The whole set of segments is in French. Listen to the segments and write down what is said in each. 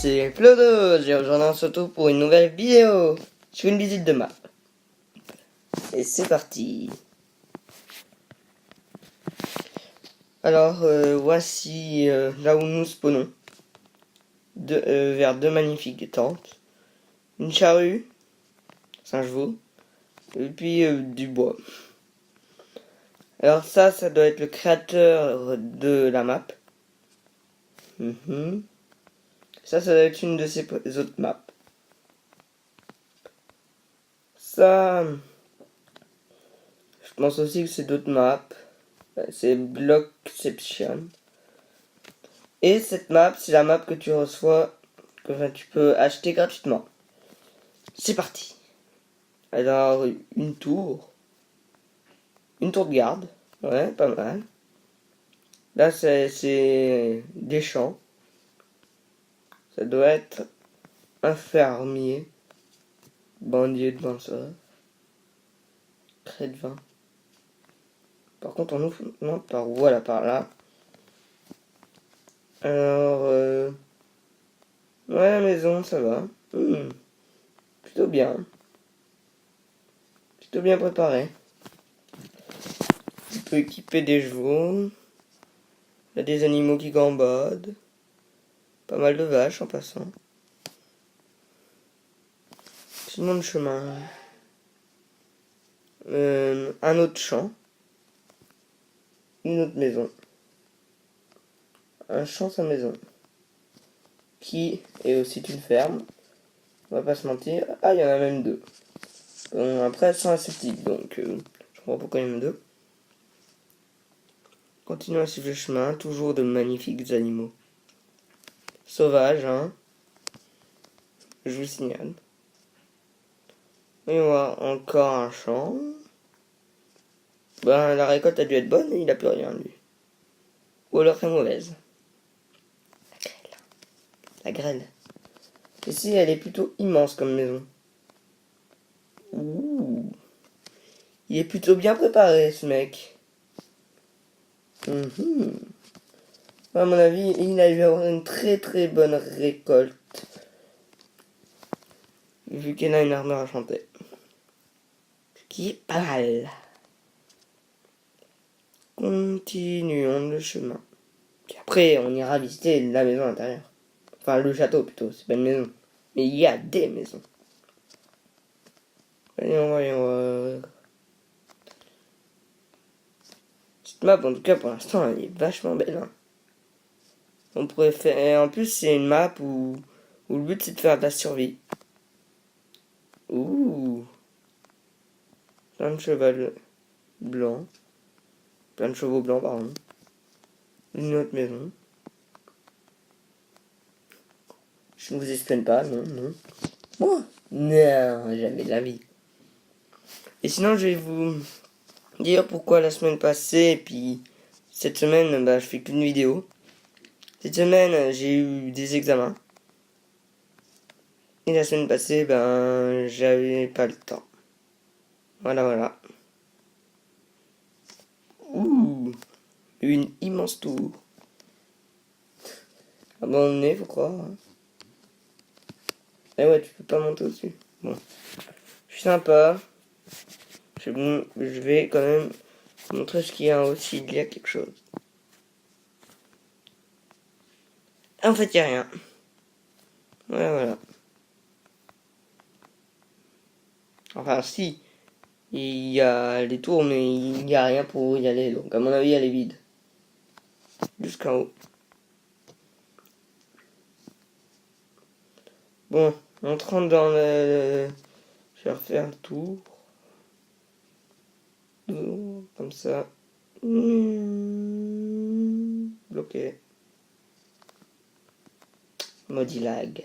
c'est Flodo, j'ai rejoint surtout pour une nouvelle vidéo sur une visite de map. Et c'est parti. Alors voici là où nous spawnons. Vers deux magnifiques tentes. Une charrue, 5 chevaux, et puis du bois. Alors ça doit être le créateur de la map. Ça doit être une de ses autres maps. Ça, je pense aussi que c'est d'autres maps. C'est Blockception. Et cette map, c'est la map que tu reçois, que tu peux acheter gratuitement. C'est parti. Alors, une tour de garde. Ouais, pas mal. Là, c'est des champs. Ça doit être un fermier. Bandier de vin, ça. Craie de vin. Par contre, on ouvre... Non, voilà, par là. Alors, ouais, la maison, ça va. Plutôt bien. Plutôt bien préparé. Tu peux équiper des chevaux. Il y a des animaux qui gambadent. Pas mal de vaches en passant. Sinon le chemin. Un autre champ. Une autre maison. Un champ sans maison. Qui est aussi une ferme. On va pas se mentir. Ah, il y en a même deux. Après, elles sont assez petites, donc je comprends pourquoi il y en a deux. Continuons à suivre le chemin. Toujours de magnifiques animaux. Sauvages, hein. Je vous signale. Et on voit encore un champ. Ben, la récolte a dû être bonne et il a plus rien, lui. Ou alors très mauvaise. La grêle. Ici, elle est plutôt immense comme maison. Ouh. Il est plutôt bien préparé, ce mec. À mon avis, il a dû avoir une très très bonne récolte. Vu qu'elle a une armure enchantée. Ce qui est pas mal. Continuons le chemin. Puis après, on ira visiter la maison intérieure. Enfin, le château plutôt, c'est pas une maison. Mais il y a des maisons. Voyons voir. Cette map, en tout cas, pour l'instant, elle est vachement belle. Hein. On pourrait faire... Et en plus, c'est une map où le but, c'est de faire de la survie. Ouh. Plein de cheval blancs. Plein de chevaux blancs, pardon. Une autre maison. Je ne vous espionne pas, non. Moi non, jamais de la vie. Et sinon, je vais vous dire pourquoi la semaine passée, et puis cette semaine, je fais qu'une vidéo. Cette semaine, j'ai eu des examens. Et la semaine passée, j'avais pas le temps. Voilà. Ouh, une immense tour. Abandonné, faut croire. Hein. Eh ouais, tu peux pas monter au-dessus. Bon, je suis sympa. Je vais quand même montrer ce qu'il y a en haut s'il y a quelque chose. En fait, il n'y a rien. Voilà. Enfin, si. Il y a les tours, mais il n'y a rien pour y aller. Donc, à mon avis, elle est vide. Jusqu'en haut. Bon, on rentre dans le... Je vais refaire le tour. Comme ça. Bloqué. Maudit lag.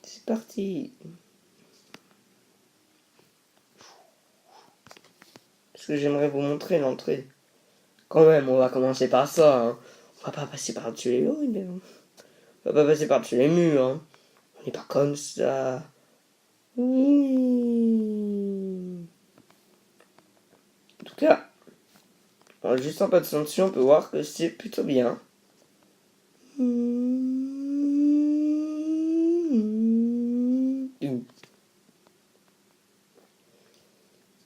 C'est parti. Parce que j'aimerais vous montrer l'entrée. Quand même, on va commencer par ça. Hein. On va pas passer par-dessus les murs. On va pas passer par-dessus les murs. Hein. On n'est pas comme ça. En tout cas, juste en passant dessus, on peut voir que c'est plutôt bien.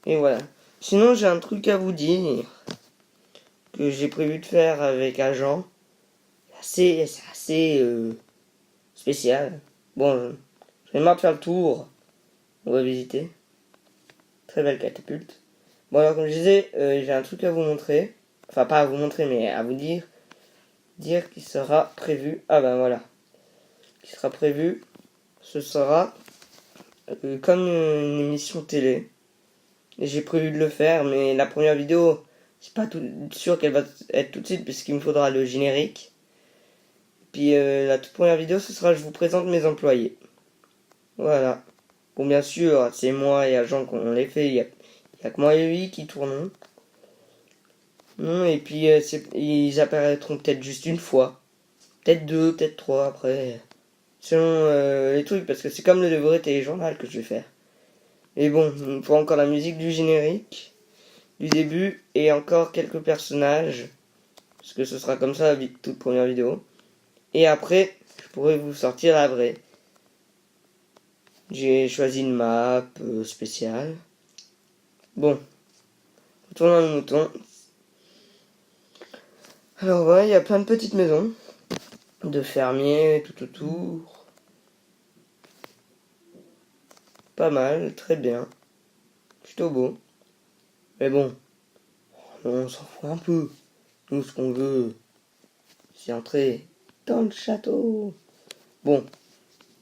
Et voilà. Sinon, j'ai un truc à vous dire que j'ai prévu de faire avec un Jean. C'est assez spécial. Bon, j'en ai marre de faire le tour. On va visiter. Très belle catapulte. Bon, alors, comme je disais, j'ai un truc à vous montrer. Enfin, pas à vous montrer, mais à vous dire. Dire qu'il sera prévu. Ah ben voilà. Qui sera prévu. Ce sera comme une émission télé. Et j'ai prévu de le faire, mais la première vidéo, c'est pas tout sûr qu'elle va être tout de suite, puisqu'il me faudra le générique. Puis la toute première vidéo, ce sera je vous présente mes employés. Voilà. Bon, bien sûr, c'est moi et Agent qu'on les fait. Il y a que moi et lui qui tournons. Et puis ils apparaîtront peut-être juste une fois. Peut-être deux, peut-être trois après. Selon les trucs, parce que c'est comme le vrai téléjournal que je vais faire. Et bon, il faut encore la musique du générique, du début, et encore quelques personnages. Parce que ce sera comme ça la toute première vidéo. Et après, je pourrai vous sortir la vraie. J'ai choisi une map spéciale. Bon, retournons à nos moutons. Alors voilà, il y a plein de petites maisons. De fermiers tout autour. Pas mal, très bien. Plutôt beau. Mais bon, on s'en fout un peu. Nous, ce qu'on veut, c'est entrer dans le château. Bon,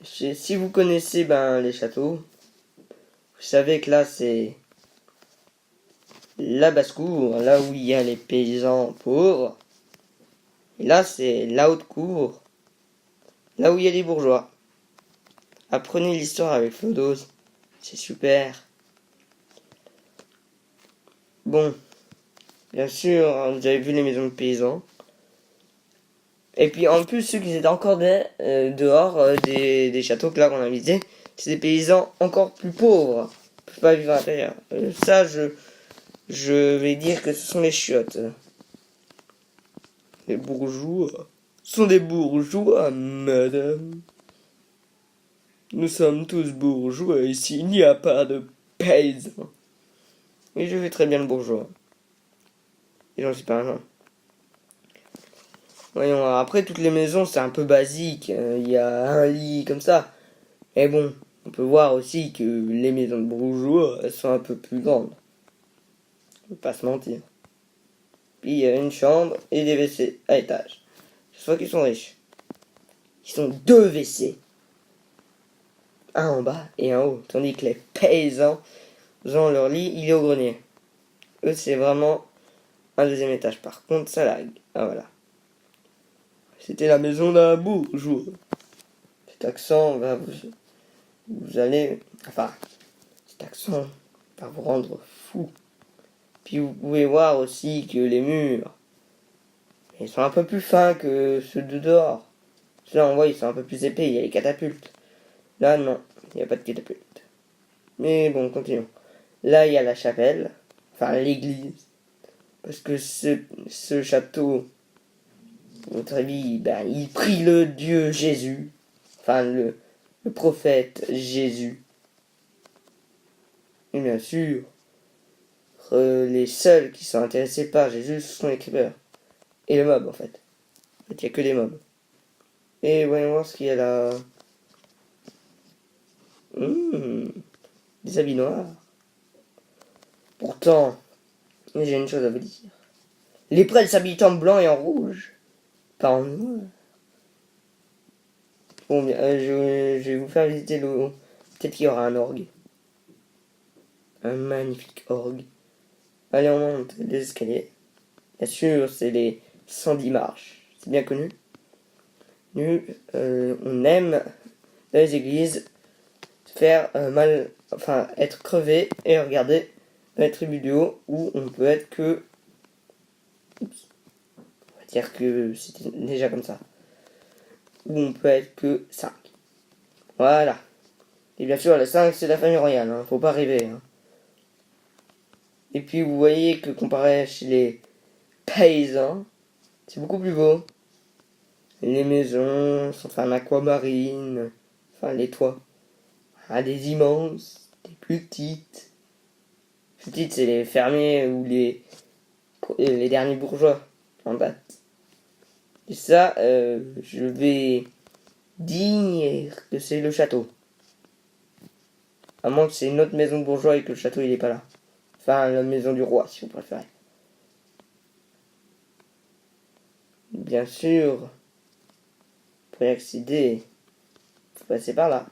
si vous connaissez les châteaux, vous savez que là, c'est la basse-cour, là où il y a les paysans pauvres. Et là, c'est la haute-cour, là où il y a les bourgeois. Apprenez l'histoire avec Flodos, c'est super. Bon, bien sûr, vous avez vu les maisons de paysans. Et puis en plus, ceux qui étaient encore dehors des châteaux que là qu'on a visités, c'est des paysans encore plus pauvres. Ils peuvent pas vivre à l'intérieur. Ça, je vais dire que ce sont les chiottes. Les bourgeois sont des bourgeois, madame. Nous sommes tous bourgeois ici, il n'y a pas de paysans. Oui, je fais très bien le bourgeois. Et j'en suis pas un. Voyons, après, toutes les maisons, c'est un peu basique. Il y a un lit comme ça. Mais bon, on peut voir aussi que les maisons de bourgeois, elles sont un peu plus grandes. On peut pas se mentir. Puis il y a une chambre et des WC à étage. Je vois qu'ils sont riches. Ils ont deux WC. Un en bas et un haut. Tandis que les paysans, ont leur lit, il est au grenier. Eux, c'est vraiment un deuxième étage. Par contre, ça lag. Ah voilà. C'était la maison d'un bourgeois. Cet accent va vous allez... Enfin, cet accent va vous rendre fou. Puis vous pouvez voir aussi que les murs, ils sont un peu plus fins que ceux de dehors. Ceux-là, on voit, ils sont un peu plus épais, il y a les catapultes. Là, non, il n'y a pas de catapultes. Mais bon, continuons. Là, il y a la chapelle, enfin l'église. Parce que ce château, votre avis, il prie le Dieu Jésus. Enfin, le prophète Jésus. Et bien sûr, les seuls qui sont intéressés par Jésus, ce sont les creepers. Et les mobs, en fait. En fait, il n'y a que des mobs. Et voyons voir ce qu'il y a là. Des habits noirs. Pourtant, j'ai une chose à vous dire. Les prêtres s'habillent en blanc et en rouge. Pas en noir. Bon, bien, je vais vous faire visiter le... Peut-être qu'il y aura un orgue. Un magnifique orgue. Allez, on monte les escaliers. Bien sûr, c'est les 110 marches. C'est bien connu. Nous, on aime dans les églises faire mal, enfin être crevé et regarder dans les tribunaux où on peut être que, oups, on va dire que c'était déjà comme ça, où on peut être que 5. Voilà. Et bien sûr, les 5 c'est la famille royale, hein, faut pas rêver. Hein. Et puis vous voyez que comparé chez paysan. C'est beaucoup plus beau. Les maisons sont en aquamarine, enfin les toits. Ah, des immenses, des plus petites. Petites, c'est les fermiers ou les derniers bourgeois en date. Et ça, je vais dire que c'est le château. À moins que c'est une autre maison de bourgeois et que le château il est pas là. Enfin, la maison du roi, si vous préférez. Bien sûr, pour y accéder, faut passer par là.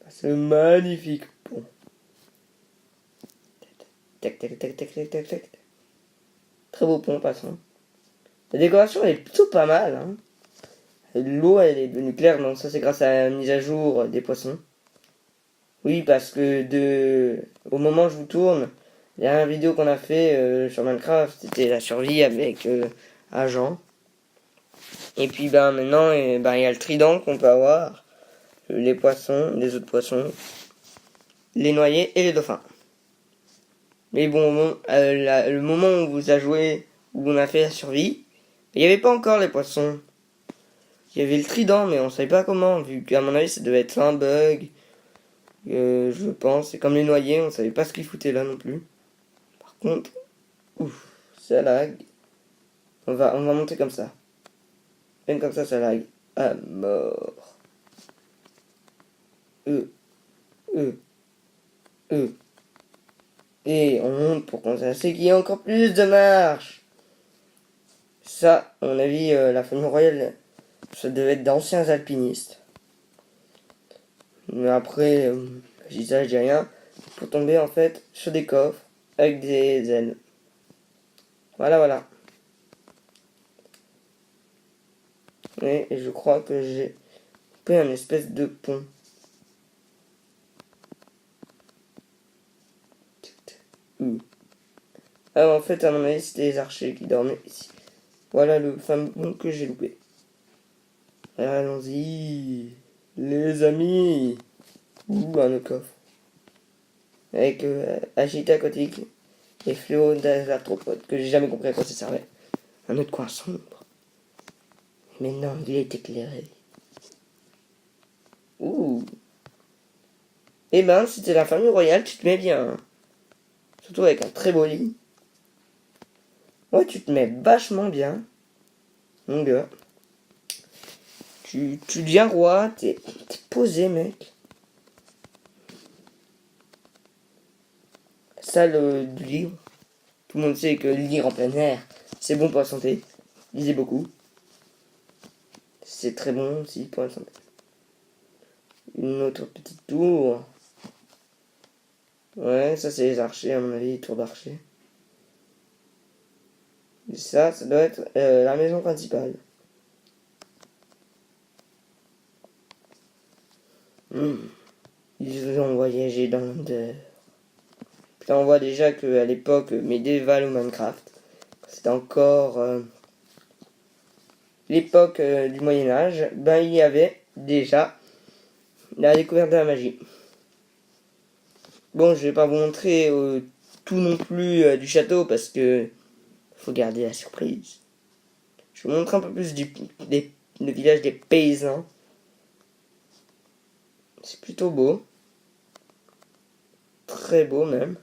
Ce magnifique pont. Tac, tac, tac, tac, tac, tac, tac. Très beau pont, passons. La décoration, elle est plutôt pas mal. Hein. L'eau, elle est devenue claire, donc ça, c'est grâce à la mise à jour des poissons. Oui, parce que au moment où je vous tourne, la dernière vidéo qu'on a fait sur Minecraft, c'était la survie avec Agent. Et puis maintenant, il y a le trident qu'on peut avoir, les poissons, les autres poissons, les noyés et les dauphins. Mais bon, le moment où on vous a joué, où on a fait la survie, il n'y avait pas encore les poissons. Il y avait le trident, mais on savait pas comment, vu qu'à mon avis ça devait être un bug. Je pense, c'est comme les noyés, on savait pas ce qu'ils foutaient là non plus. Par contre, ouf, ça lag. On va monter comme ça. Même comme ça lag. À mort. Et on monte pour qu'on sache qu'il y a encore plus de marche. Ça, à mon avis, la famille royale, ça devait être d'anciens alpinistes. Mais après, je dis ça, je dis rien. Pour tomber en fait sur des coffres avec des ailes. Voilà. Et je crois que j'ai fait un espèce de pont. Ah, en fait, à mon avis, c'était les archers qui dormaient ici. Voilà le fameux pont que j'ai loupé. Allons-y, les amis. Ouh, un autre coffre. Avec Agita aquatique et Fléau d'arthropodes, que j'ai jamais compris à quoi ça servait. Un autre coin sombre. Mais non, il est éclairé. Ouh. Eh ben, si t'es la famille royale, tu te mets bien. Hein. Surtout avec un très beau lit. Ouais, tu te mets vachement bien. Mon gars. Tu deviens roi, t'es posé, mec. Salle du livre. Tout le monde sait que lire en plein air, c'est bon pour la santé. Lisez beaucoup. C'est très bon aussi pour la santé. Une autre petite tour. Ouais, ça c'est les archers, à mon avis, tour d'archer. Et ça doit être la maison principale. Ils ont voyagé dans l'Under. Puis on voit déjà qu'à l'époque médiévale ou Minecraft, c'était encore l'époque du Moyen-Âge, il y avait déjà la découverte de la magie. Bon, je vais pas vous montrer tout non plus du château parce que faut garder la surprise. Je vous montre un peu plus le village des paysans. C'est plutôt beau. Très beau même.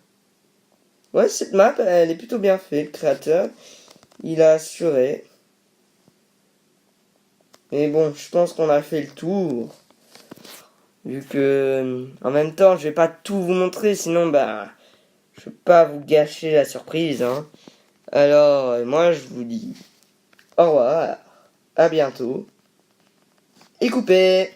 Ouais, cette map, elle est plutôt bien faite. Le créateur, il a assuré. Mais bon, je pense qu'on a fait le tour. Vu que, en même temps, je vais pas tout vous montrer, sinon, je vais pas vous gâcher la surprise, hein. Alors, moi, je vous dis au revoir, à bientôt, et coupez!